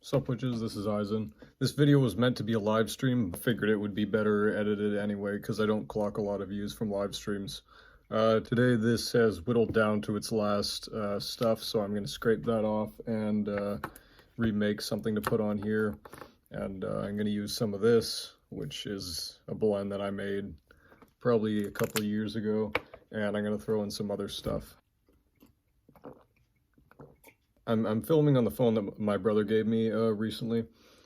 Sup witches, this is Eisen. This video was meant to be a live stream. I figured it would be better edited anyway because I don't clock a lot of views from live streams. Today this has whittled down to its last stuff, so I'm going to scrape that off and remake something to put on here. And I'm going to use some of this, which is a blend that I made probably a couple of years ago, and I'm going to throw in some other stuff. I'm filming on the phone that my brother gave me recently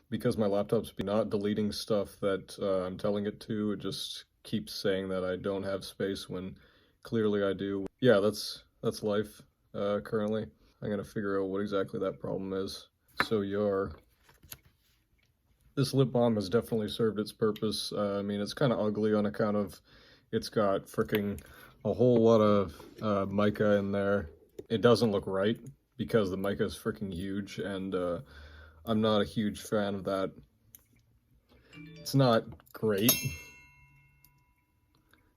because my laptop's not deleting stuff that I'm telling it to. It just keeps saying that I don't have space when clearly I do. Yeah, that's life currently. I'm gonna figure out what exactly that problem is. So this lip balm has definitely served its purpose. I mean, it's kind of ugly on account of it's got freaking a whole lot of mica in there. It doesn't look right because the mica is freaking huge, and I'm not a huge fan of that. It's not great.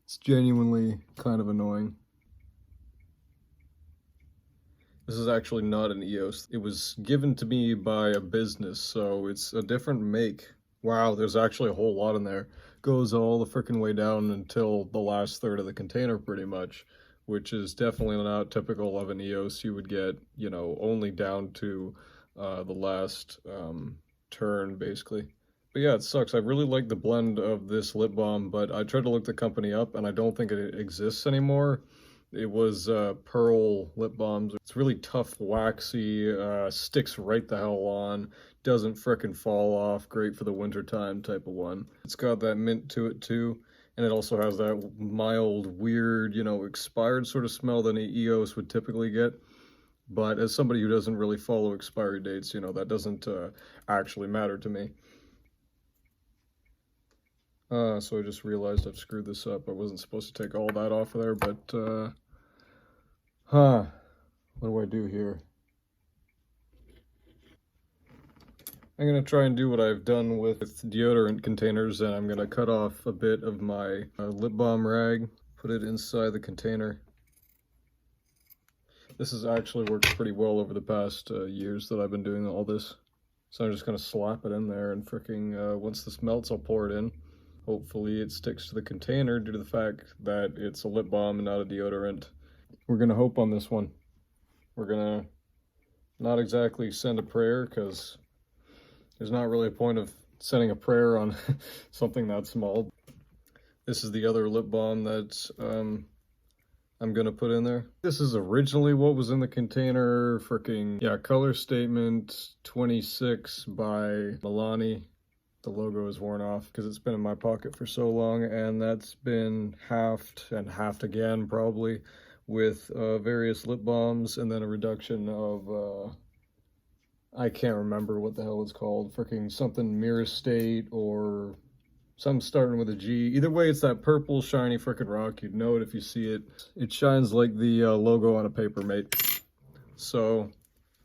It's genuinely kind of annoying. This is actually not an EOS. It was given to me by a business, so it's a different make. Wow, there's actually a whole lot in there. Goes all the freaking way down until the last third of the container, pretty much, which is definitely not typical of an EOS. You would get, you know, only down to the last turn, basically. But yeah, it sucks. I really like the blend of this lip balm, but I tried to look the company up, and I don't think it exists anymore. It was Pearl lip balms. It's really tough, waxy, sticks right the hell on, doesn't frickin' fall off, great for the winter time type of one. It's got that mint to it too, and it also has that mild, weird, you know, expired sort of smell that an EOS would typically get. But as somebody who doesn't really follow expiry dates, you know, that doesn't actually matter to me. So I just realized I've screwed this up. I wasn't supposed to take all that off of there, but, what do I do here? I'm going to try and do what I've done with deodorant containers, and I'm going to cut off a bit of my lip balm rag, put it inside the container. This has actually worked pretty well over the past years that I've been doing all this. So I'm just going to slap it in there, and freaking, once this melts, I'll pour it in. Hopefully it sticks to the container due to the fact that it's a lip balm and not a deodorant. We're going to hope on this one. We're going to not exactly send a prayer, because there's not really a point of sending a prayer on something that small. This is the other lip balm that I'm going to put in there. This is originally what was in the container. Freaking, yeah, color statement 26 by Milani. The logo is worn off because it's been in my pocket for so long, and that's been halved and halved again probably with various lip balms, and then a reduction of I can't remember what the hell it's called, freaking something Mirror State or something starting with a G. Either way, it's that purple shiny freaking rock. You'd know it if you see it. It shines like the logo on a paper, mate. So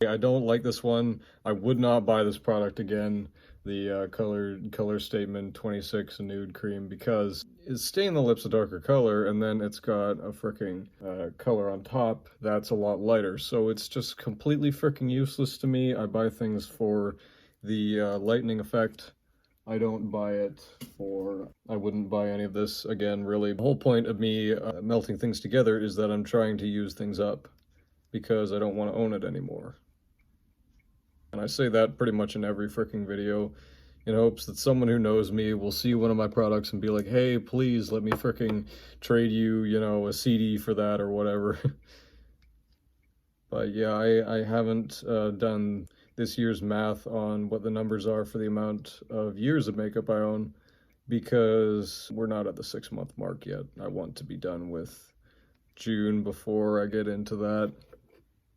I don't like this one. I would not buy this product again, the color statement 26 nude cream, because it's staining the lips a darker color, and then it's got a freaking color on top that's a lot lighter. So it's just completely freaking useless to me. I buy things for the lightening effect. I don't buy it for, I wouldn't buy any of this again, really. The whole point of me melting things together is that I'm trying to use things up because I don't want to own it anymore. And I say that pretty much in every freaking video in hopes that someone who knows me will see one of my products and be like, hey, please let me freaking trade you, you know, a CD for that or whatever. But yeah, I haven't done this year's math on what the numbers are for the amount of years of makeup I own, because we're not at the 6-month mark yet. I want to be done with June before I get into that,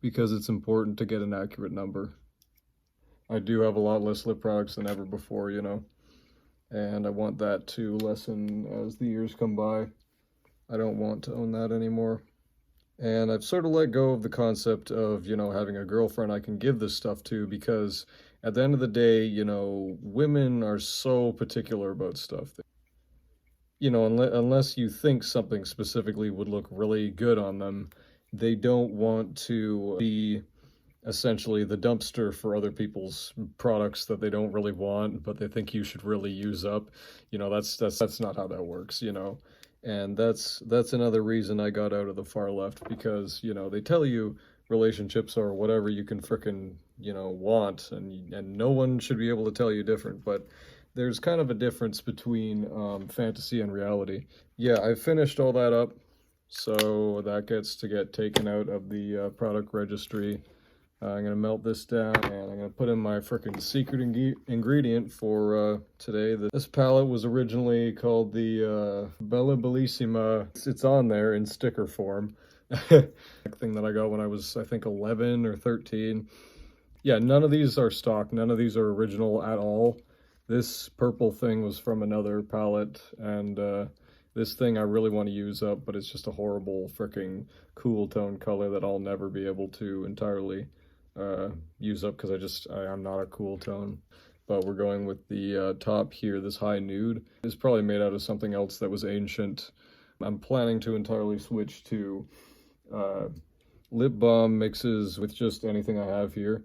because it's important to get an accurate number. I do have a lot less lip products than ever before, you know, and I want that to lessen as the years come by. I don't want to own that anymore. And I've sort of let go of the concept of, you know, having a girlfriend I can give this stuff to, because at the end of the day, you know, women are so particular about stuff. You know, unless you think something specifically would look really good on them, they don't want to be essentially the dumpster for other people's products that they don't really want, but they think you should really use up. You know, that's not how that works, you know. And that's another reason I got out of the far left, because, you know, they tell you relationships are whatever you can frickin', you know, want, and no one should be able to tell you different, but there's kind of a difference between fantasy and reality. Yeah, I finished all that up, so that gets to get taken out of the product registry. I'm going to melt this down, and I'm going to put in my frickin' secret ingredient for today. This palette was originally called the Bella Bellissima. It's on there in sticker form. Thing that I got when I was, I think, 11 or 13. Yeah, none of these are stock. None of these are original at all. This purple thing was from another palette, and this thing I really want to use up, but it's just a horrible fricking cool tone color that I'll never be able to entirely use up, because I'm not a cool tone. But we're going with the top here, this high nude. It's probably made out of something else that was ancient. I'm planning to entirely switch to lip balm mixes with just anything I have here.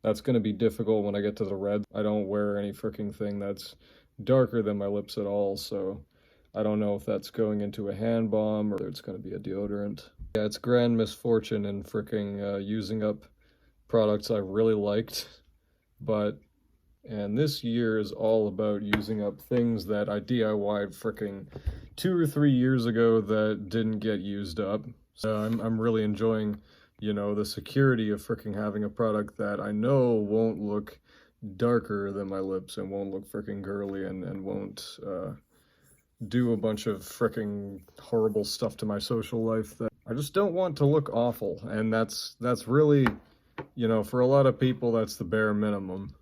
That's going to be difficult when I get to the red. I don't wear any freaking thing that's darker than my lips at all, so I don't know if that's going into a hand balm or it's going to be a deodorant. Yeah, it's grand misfortune in freaking using up products I really liked, and this year is all about using up things that I DIY'd freaking 2 or 3 years ago that didn't get used up. So I'm really enjoying, you know, the security of freaking having a product that I know won't look darker than my lips and won't look freaking girly and won't do a bunch of freaking horrible stuff to my social life that I just don't want to look awful. And that's really, you know, for a lot of people, that's the bare minimum.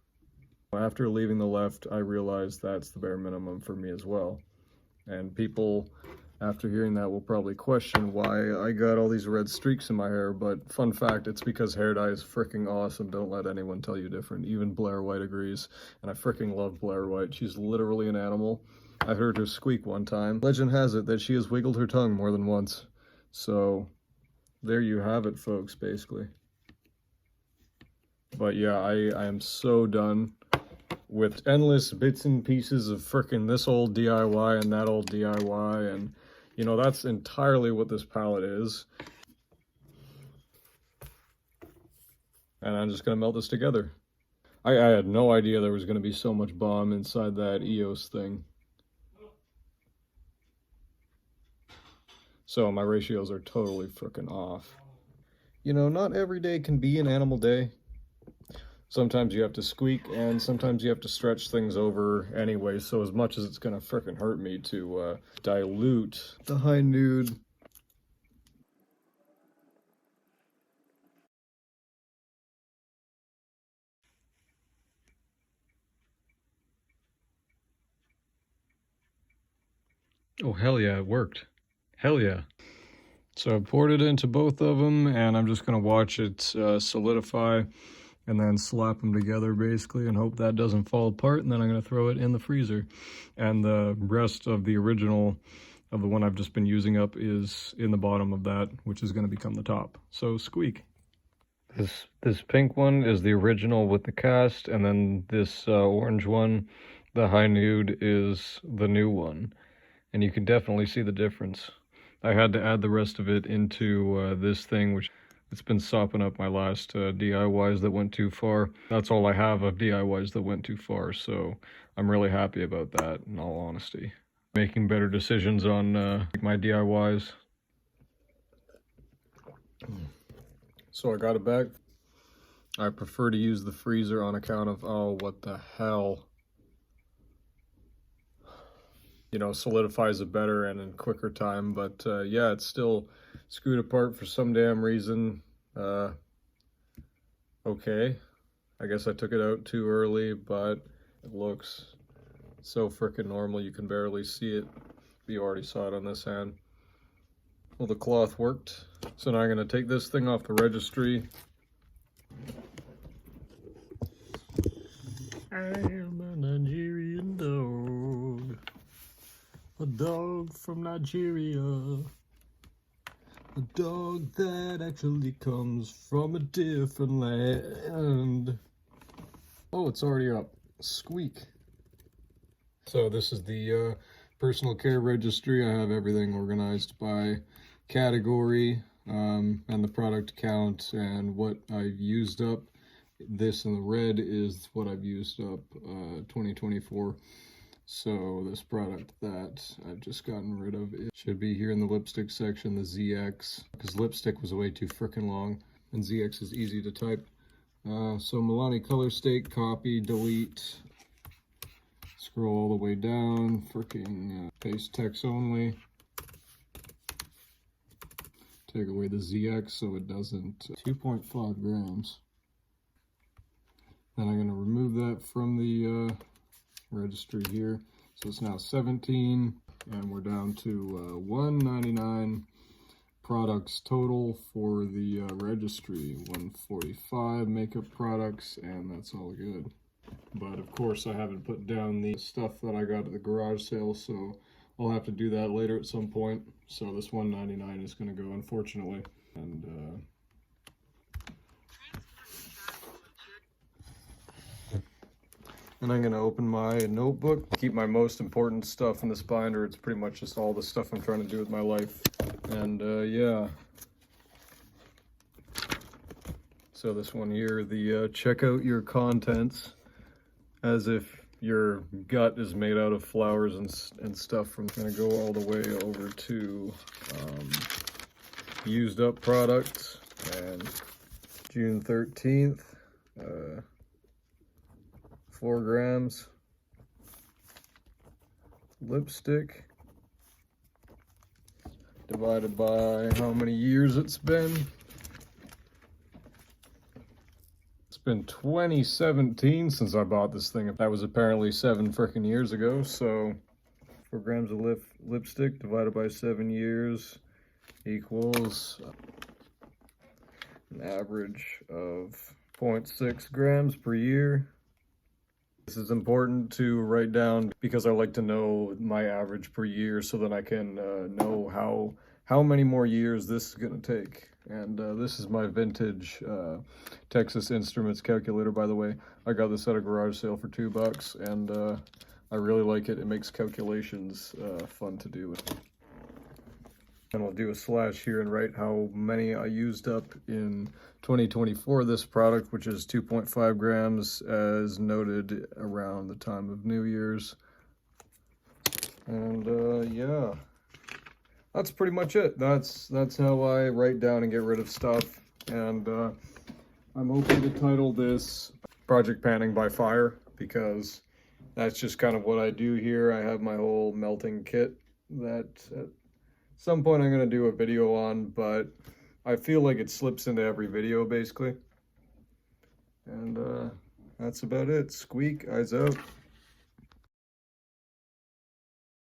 After leaving the left, I realized that's the bare minimum for me as well. And people, after hearing that, will probably question why I got all these red streaks in my hair, but fun fact, it's because hair dye is freaking awesome. Don't let anyone tell you different. Even Blair White agrees, and I freaking love Blair White. She's literally an animal. I heard her squeak one time. Legend has it that she has wiggled her tongue more than once. So, there you have it, folks, basically. But yeah, I am so done with endless bits and pieces of frickin' this old DIY and that old DIY, and you know, that's entirely what this palette is. And I'm just gonna melt this together. I had no idea there was gonna be so much balm inside that EOS thing. So my ratios are totally frickin' off. You know, not every day can be an animal day. Sometimes you have to squeak, and sometimes you have to stretch things over anyway, so as much as it's gonna frickin' hurt me to dilute the high nude. Oh, hell yeah, it worked. Hell yeah. So I poured it into both of them, and I'm just gonna watch it solidify, and then slap them together basically and hope that doesn't fall apart, and then I'm going to throw it in the freezer. And the rest of the original of the one I've just been using up is in the bottom of that, which is going to become the top. So squeak. This pink one is the original with the cast, and then this orange one, the high nude, is the new one. And you can definitely see the difference. I had to add the rest of it into this thing, which it's been sopping up my last DIYs that went too far. That's all I have of DIYs that went too far, so I'm really happy about that, in all honesty. Making better decisions on my DIYs. So I got it back. I prefer to use the freezer on account of, oh, what the hell. You know, solidifies it better and in quicker time, but yeah, it's still screwed apart for some damn reason. Okay, I guess I took it out too early, but it looks so frickin' normal you can barely see it. You already saw it on this hand. Well, the cloth worked, so now I'm gonna take this thing off the registry. I am a Nigerian dog. A dog from Nigeria. A dog that actually comes from a different land. Oh, it's already up. Squeak. So this is the personal care registry. I have everything organized by category and the product count and what I've used up. This in the red is what I've used up 2024. So this product that I've just gotten rid of, it should be here in the lipstick section, the ZX, because lipstick was way too freaking long and ZX is easy to type. So Milani Color Stake, copy, delete, scroll all the way down, freaking paste text only. Take away the ZX so it doesn't, 2.5 grams. Then I'm going to remove that from the registry here. So it's now 17 and we're down to 199 products total for the registry. 145 makeup products, and that's all good. But of course I haven't put down the stuff that I got at the garage sale, so I'll have to do that later at some point. So this 199 is going to go, unfortunately. And I'm going to open my notebook, keep my most important stuff in this binder. It's pretty much just all the stuff I'm trying to do with my life. And yeah. So this one here, the check out your contents, as if your gut is made out of flowers and stuff. I'm going to go all the way over to used up products, and June 13th. 4 grams lipstick divided by how many years it's been. It's been 2017 since I bought this thing. That was apparently 7 freaking years ago. So 4 grams of lipstick divided by 7 years equals an average of 0.6 grams per year. This is important to write down because I like to know my average per year so that I can know how many more years this is going to take. And this is my vintage Texas Instruments calculator, by the way. I got this at a garage sale for $2, and I really like it. It makes calculations fun to do. And I'll do a slash here and write how many I used up in 2024, this product, which is 2.5 grams, as noted around the time of New Year's. And yeah, that's pretty much it. That's how I write down and get rid of stuff. And I'm hoping to title this Project Panning by Fire, because that's just kind of what I do here. I have my whole melting kit that at some point I'm going to do a video on, but I feel like it slips into every video basically. And that's about it. Squeak, eyes out.